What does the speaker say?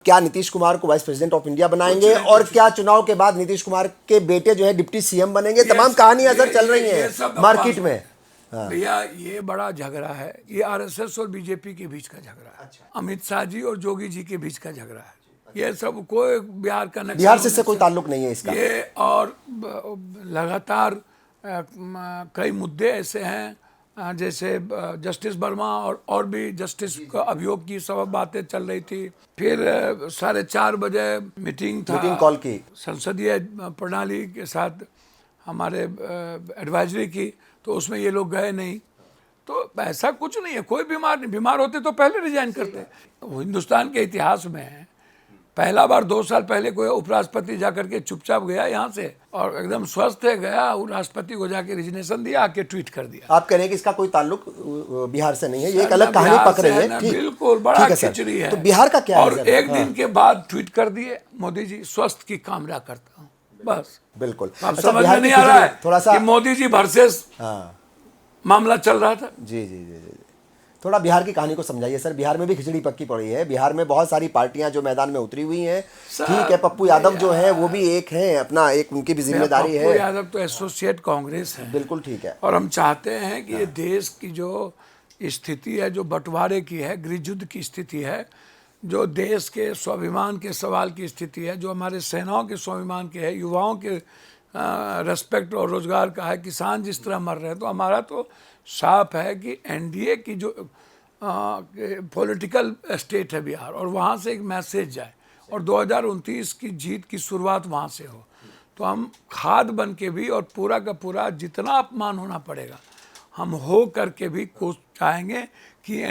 क्या नीतीश कुमार को vice president of India बनाएंगे और क्या चुनाव के बाद नीतीश कुमार के बेटे जो है डिप्टी सीएम बनेंगे? तमाम कहानियां सर चल रही हैं मार्केट में। भैया ये बड़ा झगड़ा है, ये आरएसएस और बीजेपी के बीच का झगड़ा है। अमित शाह जी और जोगी जी के बीच का झगड़ा है। ये सब कोई बिहार का नक्शा, बिहार से इससे कोई ताल्लुक नहीं है इसका। ये और लगातार कई मुद्दे ऐसे हैं, जैसे जस्टिस वर्मा और भी जस्टिस का अभियोग की सब बातें चल रही थी। फिर 4:30 बजे मीटिंग कॉल की संसदीय प्रणाली के साथ हमारे एडवाइजरी की, तो उसमें ये लोग गए नहीं। तो ऐसा कुछ नहीं है, कोई बीमार नहीं, बीमार होते तो पहले रिजाइन करते। हिंदुस्तान के इतिहास में पहला बार 2 साल पहले कोई उपराष्ट्रपति जाकर के चुपचाप गया यहाँ से और एकदम स्वस्थ है, गया राष्ट्रपति को जाके रिजिग्नेशन दिया, आके ट्वीट कर दिया। आप कह रहे हैं कि इसका कोई ताल्लुक बिहार से नहीं है, ये एक अलग कहानी पक रही है। बिल्कुल, बड़ा खिचड़ी है। तो बिहार का क्या और एक दिन के बाद ट्वीट कर दिए, मोदी जी स्वस्थ की कामना करता हूँ, बस। बिल्कुल। अब समझ में नहीं आ रहा है थोड़ा सा कि मोदी जी वर्सेस मामला चल रहा था। जी जी जी जी, थोड़ा बिहार की कहानी को समझाइए सर। बिहार में भी खिचड़ी पक्की पड़ी है, बिहार में बहुत सारी पार्टियां जो मैदान में उतरी हुई हैं। ठीक है, पप्पू यादव जो है वो भी एक है, अपना एक उनकी भी जिम्मेदारी है। पप्पू यादव तो एसोसिएट कांग्रेस है। बिल्कुल ठीक है। और हम चाहते हैं कि ये देश की जो स्थिति है, जो बंटवारे की है, गृहयुद्ध की स्थिति है, जो देश के स्वाभिमान के सवाल की स्थिति है, जो हमारे सेनाओं के स्वाभिमान के है, युवाओं के रेस्पेक्ट और रोजगार का है, किसान जिस तरह मर रहे हैं, तो हमारा तो साफ है कि एनडीए की जो पॉलिटिकल स्टेट है बिहार, और वहाँ से एक मैसेज जाए और 2029 की जीत की शुरुआत वहाँ से हो। तो हम खाद बन के भी और पूरा का पूरा जितना अपमान होना पड़ेगा हम हो करके भी चाहेंगे कि